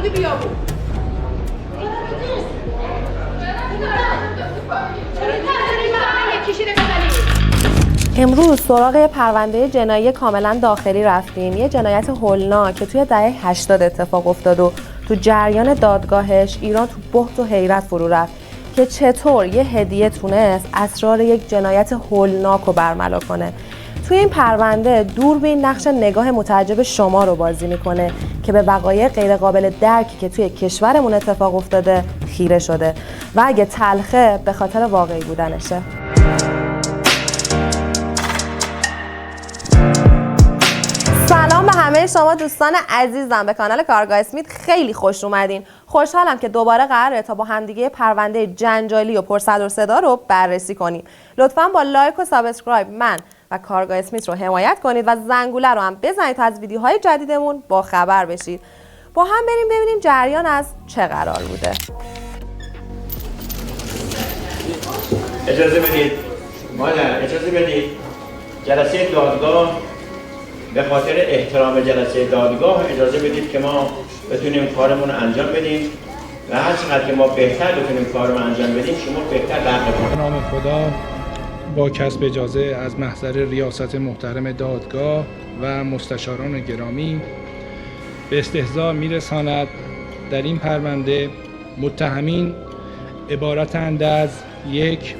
بودی بیابون. امروز سراغ پرونده جنایی کاملا داخلی رفتیم. یه جنایت هولناک که توی دهه 80 اتفاق افتاد و تو جریان دادگاهش ایران تو بهت و حیرت فرو رفت که چطور یه هدیه تونست اسرار یک جنایت هولناک رو برملا کنه. توی این پرونده دوربین نقش نگاه متعجب شما رو بازی میکنه که به وقایع غیرقابل درکی که توی کشورمون اتفاق افتاده خیره شده و اگه تلخه به خاطر واقعی بودنشه. سلام به همه شما دوستان عزیزم، به کانال کارگاه اسمیت خیلی خوش اومدین. خوشحالم که دوباره قراره تا با همدیگه پرونده جنجالی و پر صد و صدا رو بررسی کنیم. لطفاً با لایک و سابسکرایب من و کارگاه اسمیت رو حمایت کنید و زنگوله رو هم بزنید تا از ویدیوهای جدیدمون با خبر بشید. با هم بریم ببینیم جریان از چه قرار بوده. اجازه بدید مادر، اجازه بدید جلسه دادگاه به خاطر احترام جلسه دادگاه اجازه بدید که ما بتونیم کارمون رو انجام بدیم و هر چقدر که ما بهتر بتونیم کارمون انجام بدیم شما بهتر درک کنید. به نام خدا، با کسب اجازه از محضر ریاست محترم دادگاه و مستشاران گرامی به استحضار میرساند در این پرونده متهمین عبارتند از یک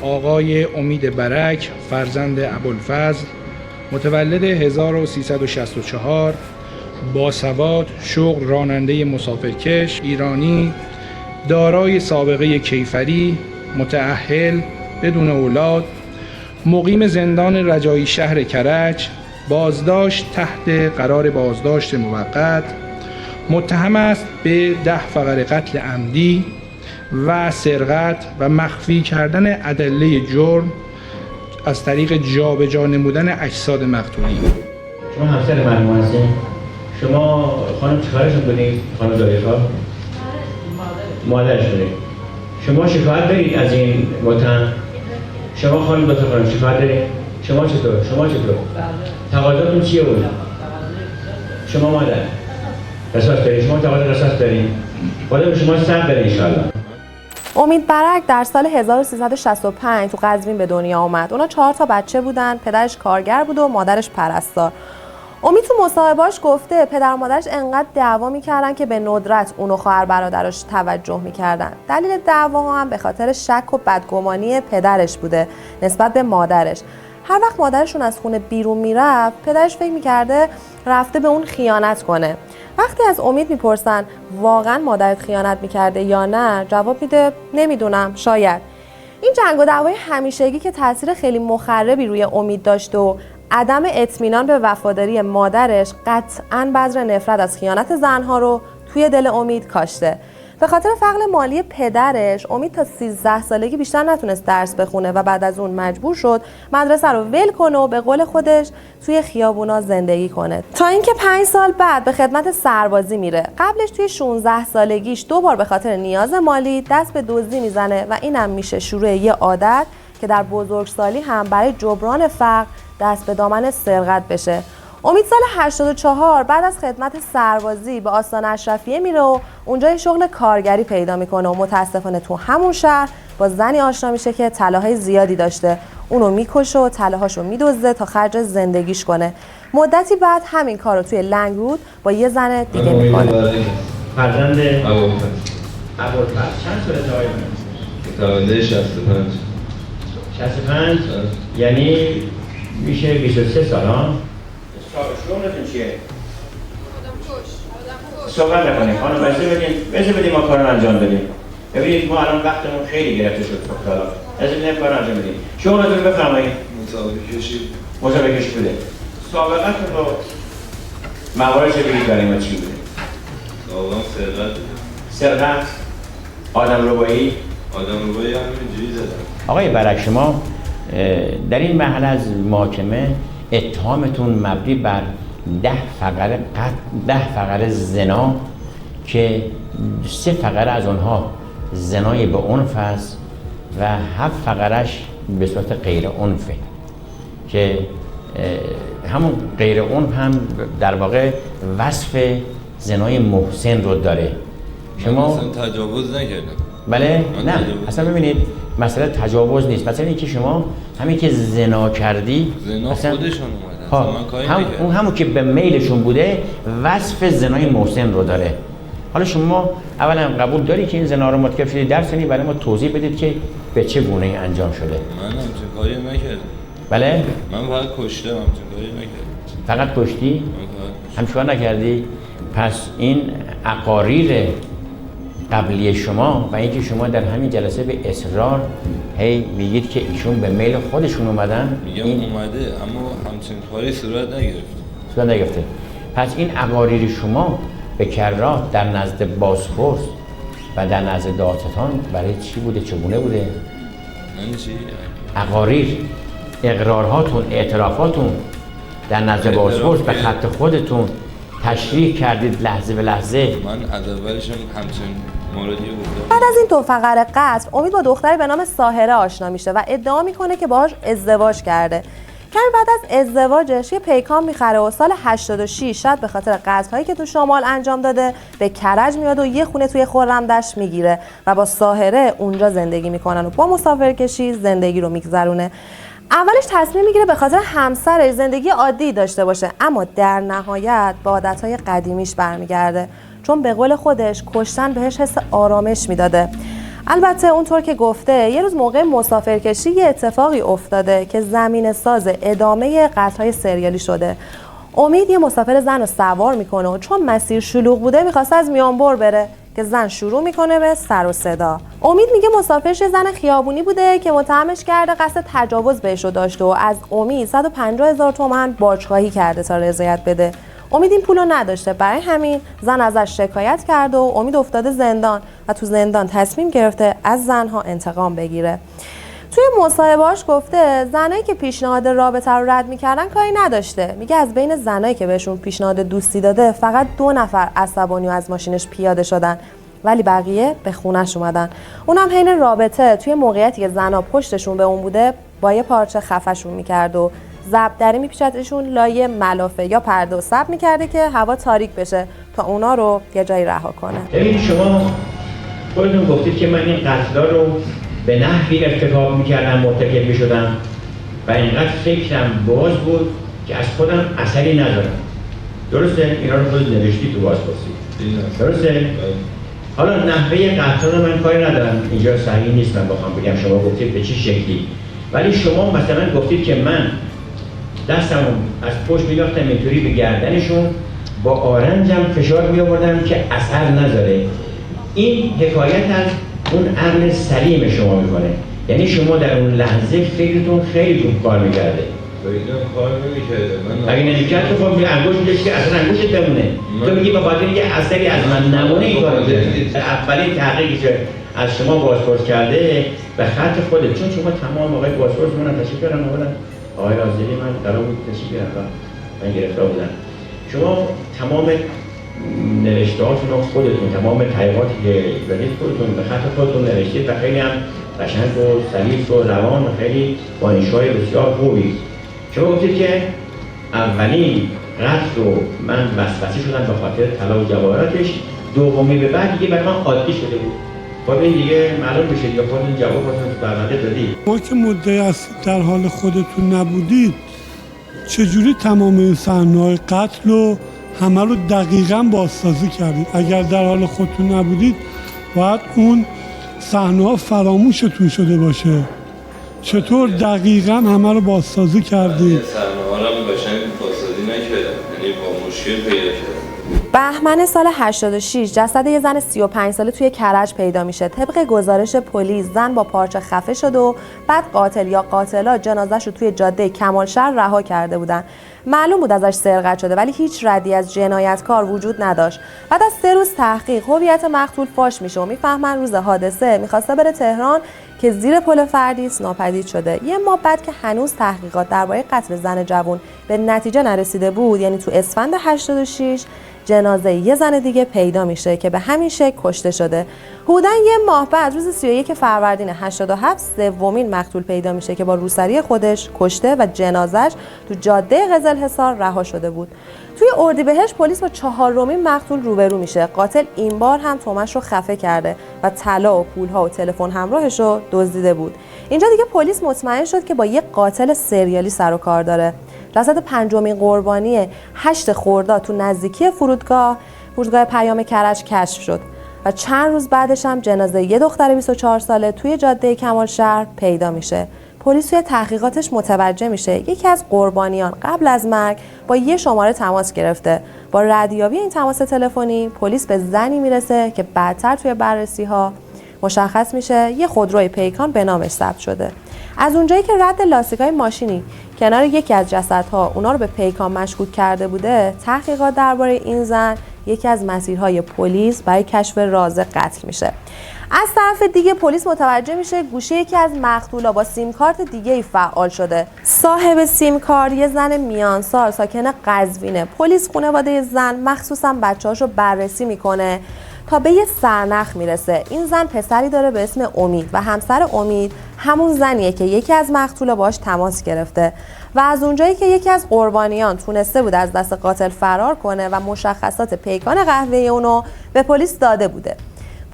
آقای امید برک فرزند ابوالفضل متولد 1364 باسواد، شغل راننده مسافرکش، ایرانی، دارای سابقه کیفری، متأهل، بدون اولاد، مقیم زندان رجایی شهر کرج، بازداشت تحت قرار بازداشت موقت، متهم است به 10 فقره قتل عمدی و سرقت و مخفی کردن ادله جرم از طریق جابجا نمودن اجساد مقتولین. شما همسر مرحوم هستین؟ شما خانم چیکارشون کنید؟ خانم زاهدخواه؟ مادرش کنید. شما شکایت دارید از این متهم؟ شما خانم دکتر خانم شکایت دارید؟ شما چطور؟ تقاضاتون چیه بود؟ شما مادر قصاص دارید؟ شما تقاضا قصاص دارید؟ خدا به شما صبر بده ان شاءالله. امید برک در سال 1365 تو قزوین به دنیا اومد. اونا 4 تا بچه بودن، پدرش کارگر بود و مادرش پرستار. امید تو مصاحبهاش گفته پدر و مادرش انقدر دعوا میکردن که به ندرت اونو خواهر برادرش توجه میکردن. دلیل دعواها هم به خاطر شک و بدگمانی پدرش بوده نسبت به مادرش. هر وقت مادرشون از خونه بیرون میرفت پدرش فکر میکرده رفته به اون خیانت کنه. وقتی از امید میپرسن واقعا مادرت خیانت میکرده یا نه، جواب میده نمیدونم، شاید. این جنگ و دعوای همیشگی که تاثیر خیلی مخربی روی امید داشت و عدم اطمینان به وفاداری مادرش قطعاً بذر نفرت از خیانت زنها رو توی دل امید کاشته. به خاطر فقر مالی پدرش امید تا 13 سالگی بیشتر نتونست درس بخونه و بعد از اون مجبور شد مدرسه رو ول کنه و به قول خودش توی خیابونا زندگی کنه، تا اینکه 5 سال بعد به خدمت سربازی میره. قبلش توی 16 سالگیش 2 بار به خاطر نیاز مالی دست به دزدی میزنه و اینم میشه شروع یه عادت که در بزرگسالی هم برای جبران فقر دست به دامن سرقت بشه. امید سال 84 بعد از خدمت سربازی به آستان اشرفیه میره و اونجا یه شغل کارگری پیدا میکنه و متاسفانه تو همون شهر با زنی آشنا میشه که طلاهای زیادی داشته. اونو میکشه و طلاهاشو میدزده تا خرج زندگیش کنه. مدتی بعد همین کارو توی لنگرود با یه زن دیگه میکنه. فرزند ابوالفضل چند سالته آقای تولد 65 یعنی میشه 23 سال ها؟ شغلتون چیه؟ صحبت نکنیم خانم، بسه بدیم ما کارو انجام بدیم. ببینید ما الان وقتمون خیلی گرفته شد حالا از این کارو انجام بدیم. شغلتون رو بفرمایید. مسابقه کشی بوده. سابقتون رو مواردش بگید برای ما چی بوده؟ سرقت آدم ربایی همینجوری زدم. آقای برک، شما در این مرحله از محاکمه اتهامتون مبنی بر 10 فقره زنا که 3 فقره از اونها زنای به عنف است و 7 فقرش به صورت غیر عنفه که همون غیر عنف هم در واقع وصف زنای محسن رو داره. شما اصلا تجاوز نکردم. بله من نه تجاوز اصلا ببینید مسئله تجاوز نیست، مثلا اینکه شما همین که زنا کردی زنا اصلا خودشون اومدن، من کاری نکردم. همون که به میلشون بوده وصف زنای محسن رو داره. حالا شما اولا قبول داری که این زنا رو مرتکب شدی، در ثانی برای ما توضیح بدید که به چه گونه انجام شده. من همچین کاری نکردم. بله من فقط کشتم، همچین کاری نکردم. فقط کشتی؟ من فقط همچین کار نکردی؟ پس این اقاریر قبلی شما و اینکه شما در همین جلسه به اصرار هی میگید که ایشون به میل خودشون اومدن، میگم این اومده اما همچین کاری صورت نگرفت. صورت نگرفته. پس این اقاریر شما به کرات در نزد بازپرس و در نزد دادستان برای چی بوده، چگونه بوده؟ من چی؟ اقاریر، اقرارهاتون، اعترافاتون در نزد بازپرس به خط خودتون تشریح کردید لحظه به لحظه. من از اولش همچین موردی بودم. بعد از این توفقر قتل امید با دختری به نام ساهره آشنا میشه و ادعا میکنه که باهاش ازدواج کرده. کمی بعد از ازدواجش یه پیکان میخره و سال 86 شاید به خاطر قتل‌هایی که تو شمال انجام داده به کرج میاد و یه خونه توی خرمدشت میگیره و با ساهره اونجا زندگی میکنن و با مسافرکشی زندگی رو میگذرونه. اولش تصمیم میگیره به خاطر همسرش زندگی عادی داشته باشه، اما در نهایت با عادتهای قدیمیش برمیگرده، چون به قول خودش کشتن بهش حس آرامش میداده. البته اونطور که گفته یه روز موقع مسافرکشی یه اتفاقی افتاده که زمین ساز ادامه قتل‌های سریالی شده. امید یه مسافر زن رو سوار میکنه و چون مسیر شلوغ بوده میخواسته از میانبر بره که زن شروع میکنه به سر و صدا. امید میگه مسافرش زن خیابونی بوده که متهمش کرده قصد تجاوز بهش رو داشته و از امید 150,000 تومان باج‌خواهی کرده تا رضایت بده. امید این پولو نداشته، برای همین زن ازش شکایت کرده و امید افتاده زندان و تو زندان تصمیم گرفته از زنها انتقام بگیره. توی مصاحبه‌اش گفته زنایی که پیشنهاد رابطه رو رد می‌کردن کاری نداشته. میگه از بین زنایی که بهشون پیشنهاد دوستی داده فقط 2 نفر عصبانی و از ماشینش پیاده شدن، ولی بقیه به خونش اومدن. اونم حین رابطه توی موقعیتی که زنا پشتشون به اون بوده با یه پارچه خفشون می‌کرد و ضبطری میپیچتشون لایه ملافه یا پرده و سب میکرده که هوا تاریک بشه تا اونا رو یه جایی رها کنه. ببین شما خودتون گفتید که من این قتلا رو به نحوی ارتکاب میکردم، مرتکب میشدم و اینقدر فکرم باز بود که از خودم اثری ندارم. درسته؟ اینا رو خود نوشتی تو بازپرسی. درسته؟ حالا نحوه قتل رو من کاری ندارم، اینجا صحیح نیست من بخوام بگم شما گفتید به چه شکلی، ولی شما مثلا گفتید که من دستمو از پشت می‌انداختم اینطوری به گردنشون با آرنجم فشار می‌آوردم که اثر نذاره. این حکایت از اون عقل سلیم شما میکنه، یعنی شما در اون لحظه فکرتون خیلی خوب کار می‌کرده. اینا کار نمی‌کرده. اگه نمی‌کرد تو خب انگشت می‌کشی که اصلا انگشتت بمونه. تو میگی به خاطر اینکه اثری از من نمونه این کارو کردی. اولین تحقیقی که از شما بازپرس کرده به خط خودت، چون شما تمام آقای بازپرس منم تشریف کردن آوردن آقای رازلی من قرار بود تشریف بیارم من گرفتار بودم. شما تمام نوشته‌هاتون رو خودتون، تمام تحقیقاتی که دادید خودتون به خط خودتون نوشتید و خیلی هم قشنگ و سلیس و روان و خیلی با انشای بسیار خوبی. شما گفتید که اولین قتل رو من وسوسه شدم به خاطر طلا و جواهراتش، دومی به بعد دیگه برای من عادی شده بود. خب این دیگه معلوم بشه دیگه خودتون جوابتون تو برنامه دادید. ما که مدعی هستید در حال خودتون نبودید، چجوری تمام این صحنه‌های قتل رو همه رو دقیقاً بازسازی کردید؟ اگر در حال خودتون نبودید باید اون صحنه‌ها فراموشتون شده باشه. چطور دقیقاً همه رو بازسازی کردید؟ صحنه‌ها رو قشنگ بازسازی نکردم، یعنی با مشکل پیدا کردم. بهمن سال 86 جسد یه زن 35 ساله توی کرج پیدا میشه. طبق گزارش پلیس زن با پارچه خفه شده و بعد قاتل یا قاتلا جنازه‌شو توی جاده کمالشهر رها کرده بودن. معلوم بود ازش سرقت شده ولی هیچ ردی از جنایتکار وجود نداشت. بعد از 3 روز تحقیق هویت مقتول فاش میشه و میفهمن روز حادثه میخواسته بره تهران که زیر پل فردیس ناپدید شده. یه ماه بعد که هنوز تحقیقات درباره قتل زن جوان به نتیجه نرسیده بود، یعنی تو اسفند 86، جنازه یه زن دیگه پیدا میشه که به همین شکل کشته شده. حدوداً یه ماه بعد روز 31 فروردین 87 سومین مقتول پیدا میشه که با روسری خودش کشته و جنازش تو جاده قزلحصار رها شده بود. توی اردیبهشت پلیس با 4مین مقتول روبرو میشه. قاتل این بار هم تومش رو خفه کرده و طلا و پولها و تلفن همراهش رو دزدیده بود. اینجا دیگه پلیس مطمئن شد که با یک قاتل سریالی سر و کار داره. رصد 5مین قربانی 8 خرداد تو نزدیکی فرودگاه پیام کرج کشف شد و چند روز بعدش هم جنازه یه دختر 24 ساله توی جاده کمال شهر پیدا میشه. پلیس توی تحقیقاتش متوجه میشه یکی از قربانیان قبل از مرگ با یه شماره تماس گرفته. با ردیابی این تماس تلفنی پلیس به زنی میرسه که بعدتر توی بررسی‌ها مشخص میشه یه خودروی پیکان به نامش ثبت شده. از اونجایی که رد لاستیک‌های ماشینی کنار یکی از جسدها اونا رو به پیکان مشکوک کرده بوده، تحقیقات درباره این زن یکی از مسیرهای پلیس برای کشف راز قتل میشه. از طرف دیگه پلیس متوجه میشه گوشه یکی از مقتولا با سیم کارت دیگه‌ای فعال شده. صاحب سیم کارت یه زن میانسال ساکن قزوینه. پلیس خانواده زن مخصوصا بچه‌هاشو بررسی میکنه تا به یه سرنخ میرسه. این زن پسری داره به اسم امید و همسر امید همون زنیه که یکی از مقتولا باهاش تماس گرفته و از اونجایی که یکی از قربانیان تونسته بود از دست قاتل فرار کنه و مشخصات پیکان قهوه‌ای اونو به پلیس داده بوده.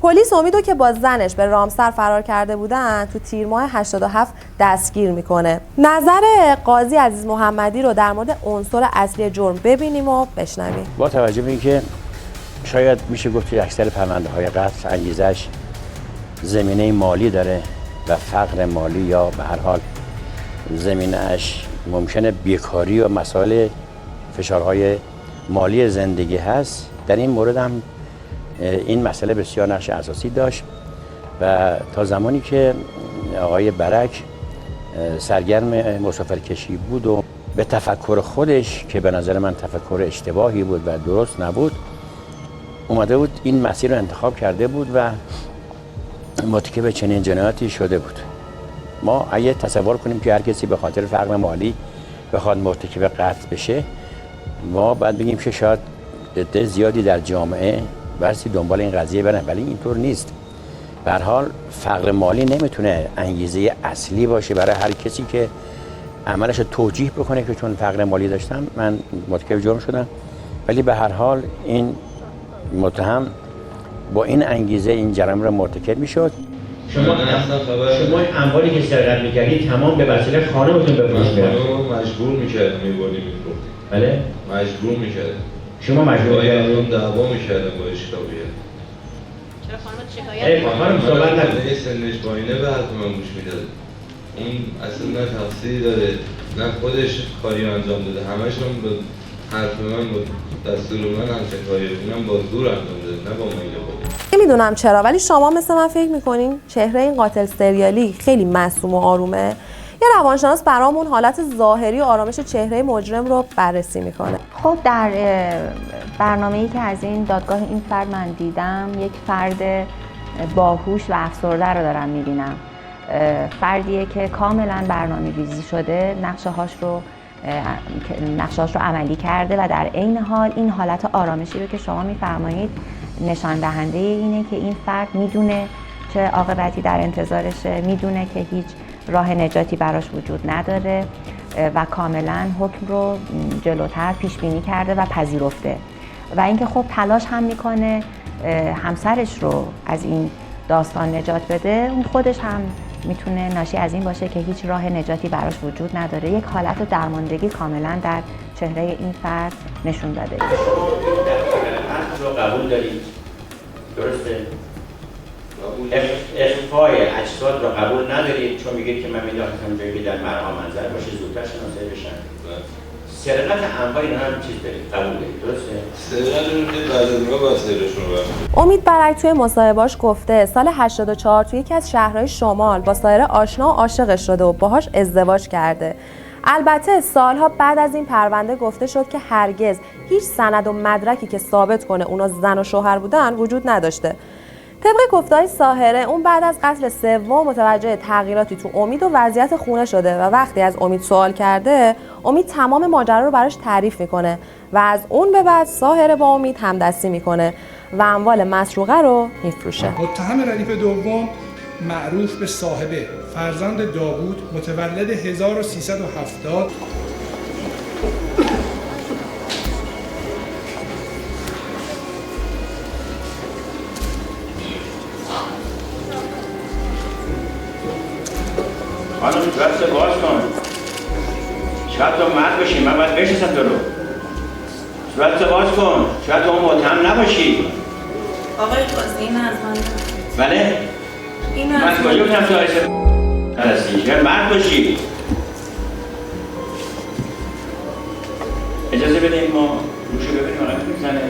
پلیس امیدو که با زنش به رامسر فرار کرده بودن تو تیر ماه 87 دستگیر میکنه. نظر قاضی عزیز محمدی رو در مورد عنصر اصلی جرم ببینیم و بشنویم. با توجه به اینکه شاید میشه گفت که اکثر پرونده‌های قتل انگیزش زمینه مالی داره و فقر مالی یا به هر حال زمینه‌اش ممکنه بیکاری و مسائل فشارهای مالی زندگی هست، در این مورد هم این مسئله بسیار نقش اساسی داشت و تا زمانی که آقای برک سرگرم مسافرکشی بود و به تفکر خودش که به نظر من تفکر اشتباهی بود و درست نبود اومده بود این مسیر رو انتخاب کرده بود و مرتکب چنین جنایاتی شده بود. ما اگه تصور کنیم که هر کسی به خاطر فقر مالی بخواد مرتکب قتل بشه، ما باید بگیم که شاید عده زیادی در جامعه برسی دنبال این قضیه برن، ولی اینطور نیست. به هر حال فقر مالی نمیتونه انگیزه اصلی باشه برای هر کسی که عملش رو توجیه بکنه که چون فقر مالی داشتم من مرتکب جرم شدم، ولی به هر حال این متهم با این انگیزه این جرم رو مرتکب میشد. شما اموالی که سرقت می‌کردید تمام به وسیله خانمتون بفروشید. مجبور می‌کرد می‌بردیم می‌فروختیم. بله؟ مجبور می‌کرد. شما مجبور کردید دعوا می‌کردن با اشتباهیه. چرا خانم شکایت خانم صحبت نکنید. سنش پایینه به حرف من گوش میداد. اون اصلا نه تقصیری داره نه خودش کاری انجام داده، همش هم به حرف من بود، دستور من همچین کاری اونم با زور انجام داده نه با میل خودش. نمیدونم چرا ولی شما مثل من فکر میکنین چهره این قاتل سریالی خیلی معصوم و آرومه؟ یه روانشناس برامون حالت ظاهری و آرامش چهره مجرم رو بررسی میکنه. خب در برنامه‌ای که از این دادگاه این فرد من دیدم، یک فرد باهوش و افسرده رو دارم میبینم. فردیه که کاملا برنامه‌ریزی شده، نقشه‌هاش رو عملی کرده و در عین حال این حالت آرامشی رو که شما میفرمایید نشان دهنده اینه که این فرد میدونه چه عاقبتی در انتظارشه، میدونه که هیچ راه نجاتی براش وجود نداره و کاملا حکم رو جلوتر پیش بینی کرده و پذیرفته و اینکه خب تلاش هم میکنه همسرش رو از این داستان نجات بده. اون خودش هم میتونه ناشی از این باشه که هیچ راه نجاتی براش وجود نداره. یک حالت درماندگی کاملا در چهره این فرد نشون داده. رو قبول دارید؟ درسته؟ اخفای اجساد رو قبول ندارید چون میگید که من میدونم جایی که در مرها منظر باشه زودتر شناسایی بشن. سرقت انواع اینا هم چیز دارید قبول دارید، درسته؟ سرقت رو که بعد از نگاه باید سرشون رو برمید. امید برک توی مصاحبه‌اش گفته سال 84 توی یکی از شهرهای شمال با سایر آشنا و عاشقش شده و باهاش ازدواج کرده. البته سالها بعد از این پرونده گفته شد که هرگز هیچ سند و مدرکی که ثابت کنه اونا زن و شوهر بودن وجود نداشته. طبق گفته‌های ساحره، اون بعد از قتل سوم متوجه تغییراتی تو امید و وضعیت خونه شده و وقتی از امید سوال کرده، امید تمام ماجرا رو براش تعریف میکنه و از اون به بعد ساحره با امید همدستی میکنه و اموال مسروقه رو میفروشه. متهم ردیف دوم معروف به صاحبه، فرزند داوود، متولد 1370. خانم صورت باز کن. شاید تو مرد باشی، من باید بشناسم تو رو. صورت باز کن. شاید تو متهم نباشی. آقای قاضی این از من. بله؟ این من از کجا بودم تو آیسه هستی؟ شاید مرد باشی. اجازه بدیم ما روشو ببینیم آقای میزنه.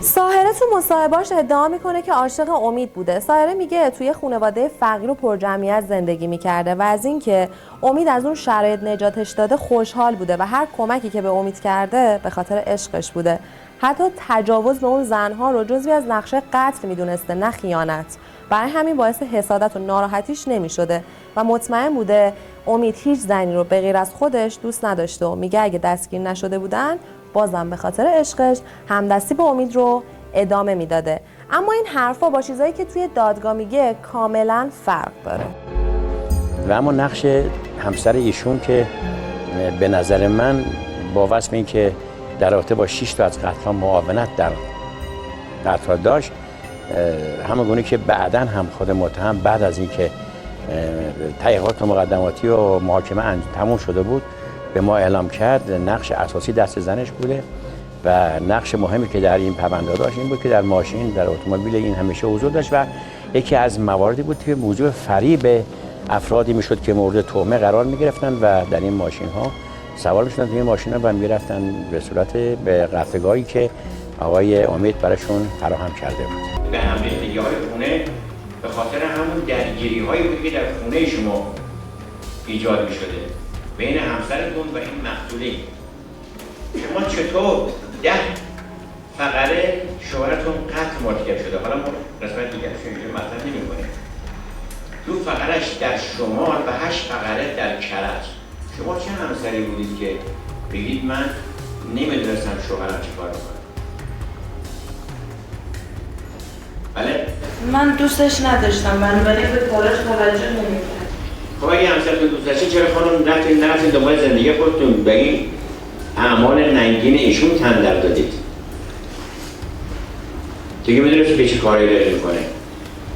ساحره تو مصاحبه‌اش ادعا میکنه که عاشق امید بوده. ساحره میگه توی خانواده فقیر و پرجمعیت زندگی میکرده و از اینکه امید از اون شرایط نجاتش داده خوشحال بوده و هر کمکی که به امید کرده به خاطر عشقش بوده. حتی تجاوز به اون زنها رو جزوی از نقشه قتل میدونسته، نه خیانت. برای همین باعث حسادت و ناراحتیش نمیشده و مطمئن بوده امید هیچ زنی رو به غیر از خودش دوست نداشته و میگه اگه دستگیر نشده بودن بازم به خاطر عشقش همدستی با امید رو ادامه میداده. اما این حرفا با چیزایی که توی دادگاه میگه کاملا فرق داره. و اما نقش همسر ایشون که به نظر من با وصف این که در رابطه با 6 تا از قتل‌ها معاونت در قتل‌ها داشت، همونگونه که بعداً هم خود متهم بعد از اینکه تحقیقات مقدماتی و محاکمه تموم شده بود به ما اعلام کرد نقش اساسی دست زنش بوده و نقش مهمی که در این پرونده داشت این بود که در ماشین در اتومبیل این همیشه حضور داشت و یکی از مواردی بود که موضوع فریب افرادی میشد که مورد تهمه قرار میگرفتن و در این ماشین ها سوار میشدن توی این ماشین ها و میرفتن به صورت به قتلگاهی که آقای امید براشون فراهم کرده بود. به حمله دیگه‌های خونه به خاطر همون درگیری‌هایی بود که در خونه شما ایجاد می‌شده بین همسرتون و این مقتوله. شما چطور 10 فقره شوهرتون قتل مرتکب شده؟ حالا ما قسمت دیگرش اینجا مطرح نمی‌کنیم. 2 فقره‌اش در شمال و 8 فقره در کرج. شما چه همسری بودید که بگید من نمی‌دونستم شوهرم چیکار می‌کنه؟ بله؟ من دوستش نداشتم، بنابراین به کارش توجه نمی‌کرد. خب اگه همسرتون دوست داشتید چرا خانم نرفتید دنبال زندگی خودتون به این اعمال ننگین ایشون تن در دادید؟ دیگه میدونستی که چه کاری داره میکنه.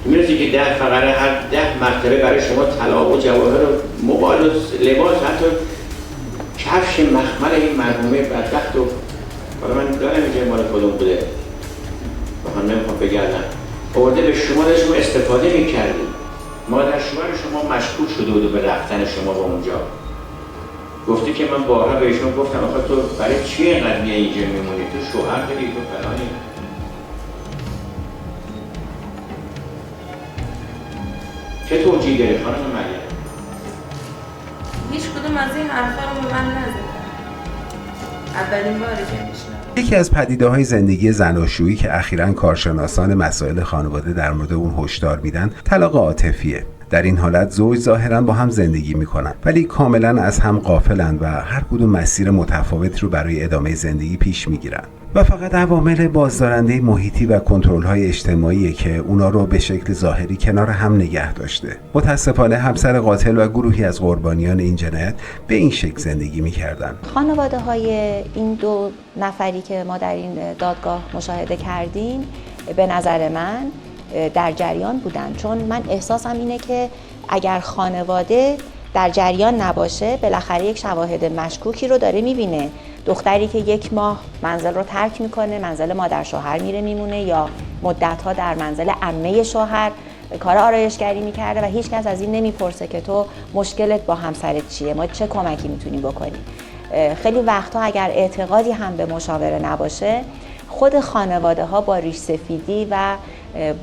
میدونستی که 10 فقره هر 10 مرتبه برای شما طلا و جواهر و موبایل و لباس حتی کفش مخمل این مرحومه بدبخت و حالا من دارم اینجا مال کدوم بوده با هم نمیخوام بگردم آورده به شما استفاده میکردید. مادر شوهر شما مشکوک شده بود به رفتن شما به اونجا. گفتی که من بارها بهشون گفتم آخه تو برای چی اینقدر میای اینجا میمونی؟ تو شوهر داری، تو فلانی. چه توجیهی داری خانم مریم؟ هیچ کدوم از این حرفا رو به من نزدن. اولین باره که میشنم. یکی از پدیده‌های زندگی زناشویی که اخیراً کارشناسان مسائل خانواده در مورد اون هشدار میدن طلاق عاطفیه. در این حالت زوج ظاهراً با هم زندگی میکنن ولی کاملاً از هم غافلن و هر کدوم مسیر متفاوت رو برای ادامه زندگی پیش میگیرن و فقط عوامل بازدارنده محیطی و کنترل‌های اجتماعی که اونا رو به شکل ظاهری کنار هم نگه داشته. متاسفانه همسر قاتل و گروهی از قربانیان این جنایت به این شکل زندگی میکردن. خانواده های این 2 نفری که ما در این دادگاه مشاهده کردیم به نظر من در جریان بودن، چون من احساسم اینه که اگر خانواده در جریان نباشه بالاخره یک شواهد مشکوکی رو داره میبینه. دختری که 1 ماه منزل رو ترک میکنه، منزل مادر شوهر میره میمونه یا مدت‌ها در منزل عمه شوهر کار آرایشگری میکرده و هیچ کس از این نمیپرسه که تو مشکلت با همسرت چیه، ما چه کمکی میتونیم بکنیم. خیلی وقتها اگر اعتقادی هم به مشاوره نباشه خود خانواده ها با ریش سفیدی و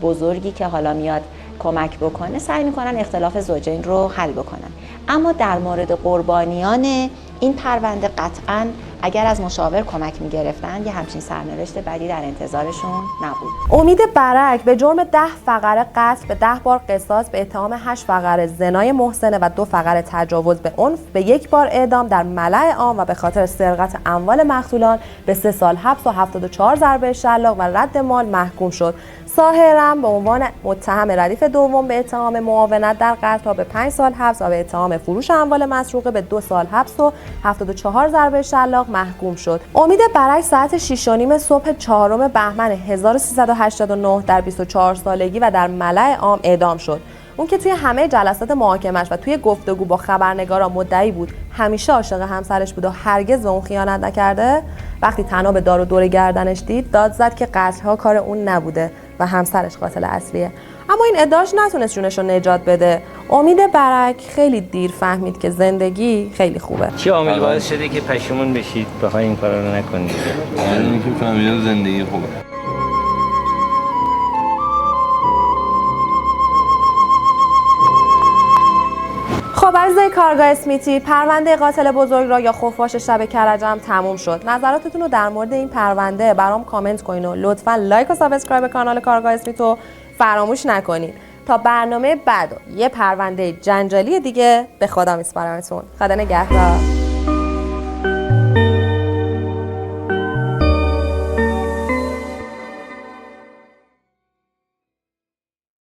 بزرگی که حالا میاد کمک بکنه سعی میکنن اختلاف زوجین رو حل بکنن. اما در مورد قربانیان این پرونده قطعاً اگر از مشاور کمک می‌گرفتن یه همچین سرنوشت بدی در انتظارشون نبود. امید برک به جرم 10 فقره قتل به 10 بار قصاص به اتهام 8 فقره زنای محسنه و 2 فقره تجاوز به عنف به 1 بار اعدام در ملأ عام و به خاطر سرقت اموال مقتولان به 3 سال حبس و 74 ضربه شلاق و رد مال محکوم شد. ساهرم به عنوان متهم ردیف دوم به اتهام معاونت در قتل به 5 سال حبس و به اتهام فروش اموال مسروقه به 2 سال حبس و 74 ضربه شلاق محکوم شد. امید برک ساعت 6:30 صبح 4 بهمن 1389 در 24 سالگی و در ملأ عام اعدام شد. اون که توی همه جلسات محاکمش و توی گفتگو با خبرنگارا مدعی بود همیشه عاشق همسرش بود و هرگز به اون خیانت نکرده، وقتی طناب دار و دور گردنش دید داد زد که قتل‌ها کار اون نبوده و همسرش قاتل اصلیه. اما این ادعاش نتونست جونش رو نجات بده. امید برک خیلی دیر فهمید که زندگی خیلی خوبه. چی عامل باعث شده که پشیمون بشید بخوای این کارا رو نکنید؟ یعنی اینکه فهمیدم زندگی خوبه. خب عزیزای کارگاه اسمیتی، پرونده قاتل بزرگ را یا خفاش شب کرجم تموم شد. نظراتتون رو در مورد این پرونده برام کامنت کنین و لطفاً لایک و سابسکرایب کانال کارگاه اسمیتو فراموش نکنین. تا برنامه بعد یه پرونده جنجالی دیگه به خدا میسپارمتون. خدا نگهدار.